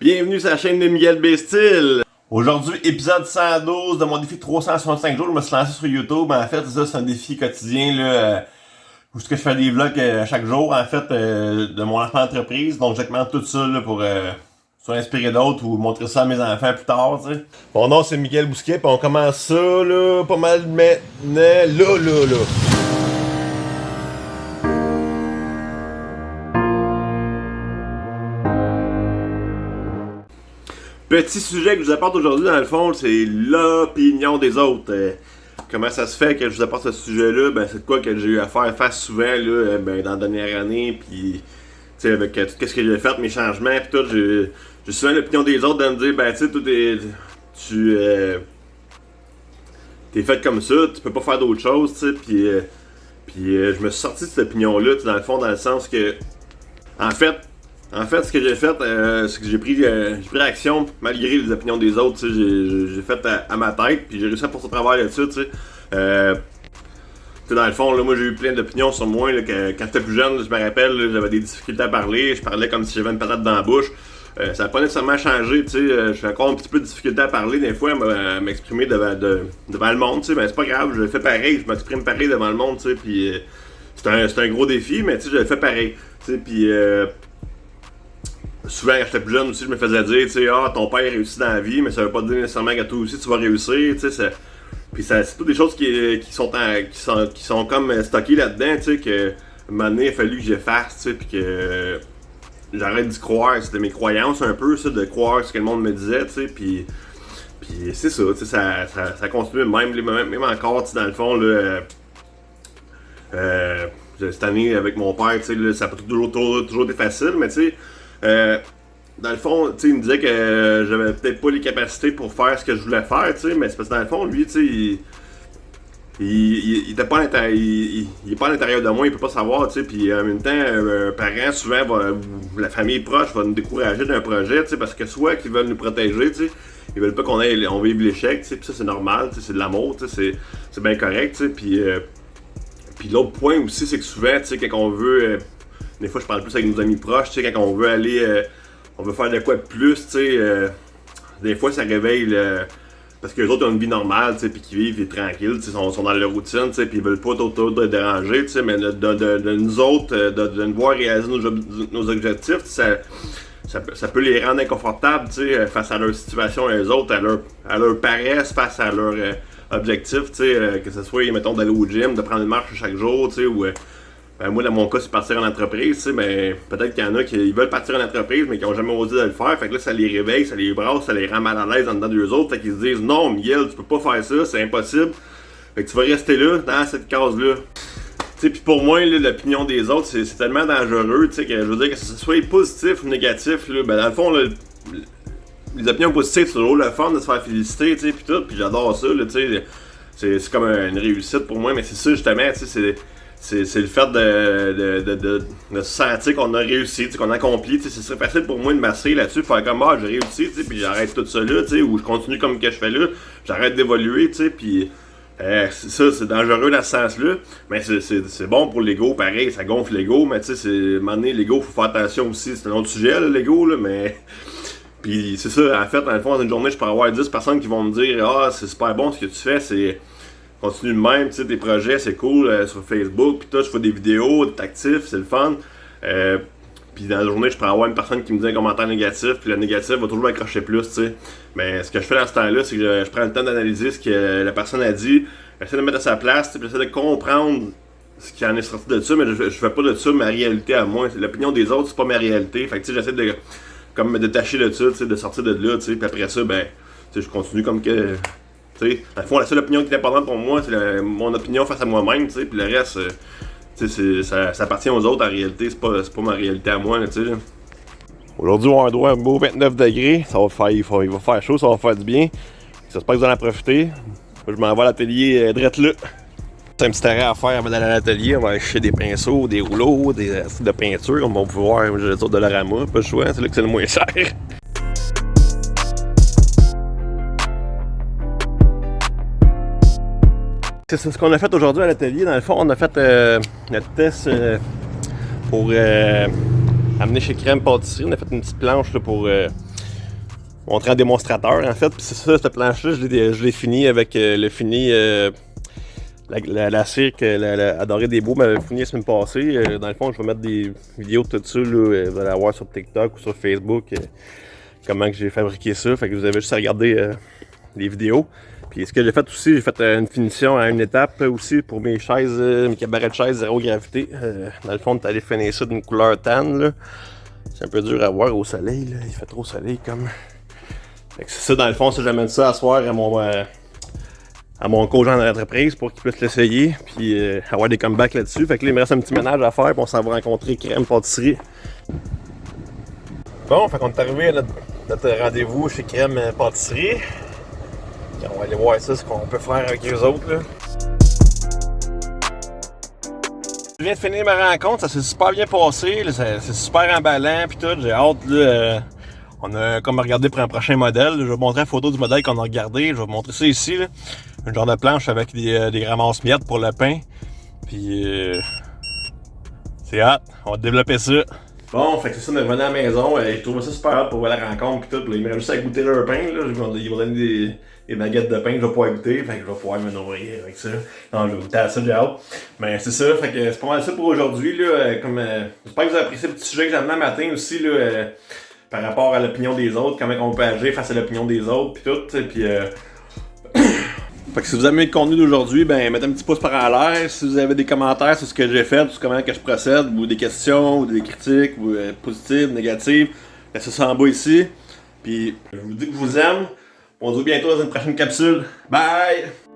Bienvenue sur la chaîne de Miguel Bestil. Aujourd'hui, épisode 112 de mon défi 365 jours. Je me suis lancé sur YouTube. En fait, ça, c'est un défi quotidien là, où je fais des vlogs chaque jour en fait de mon lancement d'entreprise. Donc, j'augmente tout ça là, pour soit inspirer d'autres ou montrer ça à mes enfants plus tard. T'sais. Mon nom, c'est Miguel Bousquet. Puis on commence ça là, pas mal maintenant. Là. Petit sujet que je vous apporte aujourd'hui, dans le fond, c'est l'opinion des autres. Comment ça se fait que je vous apporte ce sujet-là? Ben, c'est de quoi que j'ai eu à faire face souvent là, dans la dernière année, puis avec tout ce que j'ai fait, mes changements, puis tout, j'ai souvent l'opinion des autres de me dire, ben tu sais, t'es fait comme ça, tu peux pas faire d'autre chose, tu sais, puis je me suis sorti de cette opinion-là, dans le fond, dans le sens que, en fait, ce que j'ai fait, c'est que j'ai pris action malgré les opinions des autres. J'ai fait à ma tête, puis j'ai réussi à passer au travers de ça. Dans le fond, là, moi j'ai eu plein d'opinions sur moi. Là, quand j'étais plus jeune, je me rappelle, là, j'avais des difficultés à parler. Je parlais comme si j'avais une patate dans la bouche. Ça n'a pas nécessairement changé. J'ai encore un petit peu de difficulté à parler des fois, à m'exprimer devant le monde. Ben, c'est pas grave, je le fais pareil. Je m'exprime pareil devant le monde. Puis c'est un gros défi, mais je le fais pareil. Puis souvent, quand j'étais plus jeune aussi, je me faisais dire, ton père réussit dans la vie, mais ça veut pas dire nécessairement que toi aussi tu vas réussir, Puis c'est toutes des choses qui sont comme stockées là-dedans, que un moment donné, il a fallu que j'efface, puis que j'arrête d'y croire. C'était mes croyances un peu, ça, de croire ce que le monde me disait, puis c'est ça, ça continue même encore, dans le fond, là, cette année avec mon père, ça n'a pas toujours été facile, mais dans le fond, il me disait que j'avais peut-être pas les capacités pour faire ce que je voulais faire, mais c'est parce que dans le fond, lui, il était pas il est pas à l'intérieur de moi, il peut pas savoir, puis en même temps, un parent, souvent, la famille proche va nous décourager d'un projet, parce que soit qu'ils veulent nous protéger, ils veulent pas qu'on vive l'échec, puis ça c'est normal, c'est de l'amour, c'est bien correct, puis l'autre point aussi, c'est que souvent, quand on veut... des fois, je parle plus avec nos amis proches, quand on veut aller, on veut faire de quoi de plus, des fois, ça réveille parce que les autres ont une vie normale, puis qu'ils vivent tranquilles, sont dans leur routine, puis ils veulent pas te déranger, mais de nous autres, de nous voir réaliser nos objectifs, ça peut les rendre inconfortables, face à leur situation, les autres, à leur paresse, face à leur objectif, que ce soit, mettons, d'aller au gym, de prendre une marche chaque jour, ou... Ben moi, dans mon cas, c'est partir en entreprise, mais peut-être qu'il y en a qui veulent partir en entreprise, mais qui n'ont jamais osé de le faire. Fait que là, ça les réveille, ça les brasse, ça les rend mal à l'aise en dedans d'eux autres. Fait qu'ils se disent, non, Miguel, tu peux pas faire ça, c'est impossible. Fait que tu vas rester là, dans cette case-là. Puis pour moi, là, l'opinion des autres, c'est tellement dangereux, que je veux dire que ce soit positif ou négatif, là, ben dans le fond, là, les opinions positives, c'est toujours le fun de se faire féliciter, puis tout, puis j'adore ça, là, c'est comme une réussite pour moi, mais c'est ça, justement, c'est le fait de se sentir qu'on a réussi, qu'on a accompli. Ce serait facile pour moi de masser là-dessus, faire comme j'ai réussi, puis j'arrête tout ça là, ou je continue comme que je fais là, j'arrête d'évoluer, puis ça, c'est dangereux dans ce sens-là, mais c'est bon pour l'ego, pareil, ça gonfle l'ego, mais à un moment donné, l'ego, faut faire attention aussi, c'est un autre sujet, l'ego, là, mais... Puis c'est ça, en fait, dans le fond, dans une journée, je peux avoir 10 personnes qui vont me dire « Ah, c'est super bon ce que tu fais, c'est... » Continue de même, tes projets, c'est cool sur Facebook, puis toi, je fais des vidéos, t'es actif, c'est le fun. Puis dans la journée, je pourrais avoir une personne qui me dit un commentaire négatif, puis le négatif va toujours m'accrocher plus, Mais ce que je fais dans ce temps-là, c'est que je prends le temps d'analyser ce que la personne a dit, j'essaie de me mettre à sa place, puis j'essaie de comprendre ce qui en est sorti de ça, mais je fais pas de ça ma réalité à moi. L'opinion des autres, c'est pas ma réalité. Fait que j'essaie de comme me détacher de ça, de sortir de là, puis après ça, ben, je continue comme que... Dans le fond, la seule opinion qui est importante pour moi, c'est mon opinion face à moi-même, puis le reste, ça appartient aux autres en réalité, c'est pas ma réalité à moi, là. Aujourd'hui, on a un droit à un beau 29 degrés, il va faire chaud, ça va faire du bien. J'espère que vous allez en profiter. Moi, je m'en vais à l'atelier drette là. C'est un petit arrêt à faire avant d'aller à l'atelier, on va acheter des pinceaux, des rouleaux, des acides de peinture, comme on peut voir, j'ai le tour de l'Arama, pas le choix, c'est là que c'est le moins cher. C'est ce qu'on a fait aujourd'hui à l'atelier. Dans le fond, on a fait notre test pour amener chez Crème Pâtisserie. On a fait une petite planche là, pour montrer un démonstrateur en fait. Puis c'est ça, cette planche-là, je l'ai fini avec le fini. La cire que Adoré Desbeaux m'avait fini la semaine passée. Dans le fond, je vais mettre des vidéos de tout ça. Là, vous allez voir sur TikTok ou sur Facebook comment que j'ai fabriqué ça. Fait que vous avez juste à regarder les vidéos. Puis ce que j'ai fait aussi, j'ai fait une finition à une étape aussi pour mes chaises, mes cabarets de chaises zéro gravité. Dans le fond, on est allé finir ça d'une couleur tan. Là. C'est un peu dur à voir au soleil. Là. Il fait trop soleil comme. Fait que c'est ça, dans le fond, ça j'amène ça à soir à mon co-gendre d'entreprise pour qu'il puisse l'essayer, puis avoir des comebacks là-dessus. Fait que là, il me reste un petit ménage à faire, puis on s'en va rencontrer Crème Pâtisserie. Bon, fait qu'on est arrivé à notre rendez-vous chez Crème Pâtisserie. Puis on va aller voir ça, ce qu'on peut faire avec eux autres. Là. Je viens de finir ma rencontre, ça s'est super bien passé, c'est super emballant, puis tout. J'ai hâte, là. On a comme regardé pour un prochain modèle. Je vais vous montrer la photo du modèle qu'on a regardé. Je vais vous montrer ça ici. Là. Un genre de planche avec des ramasse-miettes pour le pain. Puis c'est hâte. On va développer ça. Bon, fait que c'est ça, on est revenu à la maison. J'ai trouvé ça super hâte pour voir la rencontre puis tout. Puis là, il me reste juste à goûter leur pain. Là. Ils vont donner des baguettes de pain que je vais pouvoir goûter. Fait que je vais pouvoir me nourrir avec ça. Non, je vais goûter à ça, j'ai hâte. Mais c'est ça, fait que c'est pas mal ça pour aujourd'hui. J'espère que vous avez apprécié le petit sujet que j'ai amené le matin aussi. Là, par rapport à l'opinion des autres, comment on peut agir face à l'opinion des autres, puis tout, puis fait que si vous avez aimé le contenu d'aujourd'hui, ben mettez un petit pouce par en l'air. Si vous avez des commentaires sur ce que j'ai fait, sur comment que je procède, ou des questions, ou des critiques, ou positives, négatives, laissez ça en bas ici. Puis je vous dis que je vous aime. On se voit bientôt dans une prochaine capsule. Bye!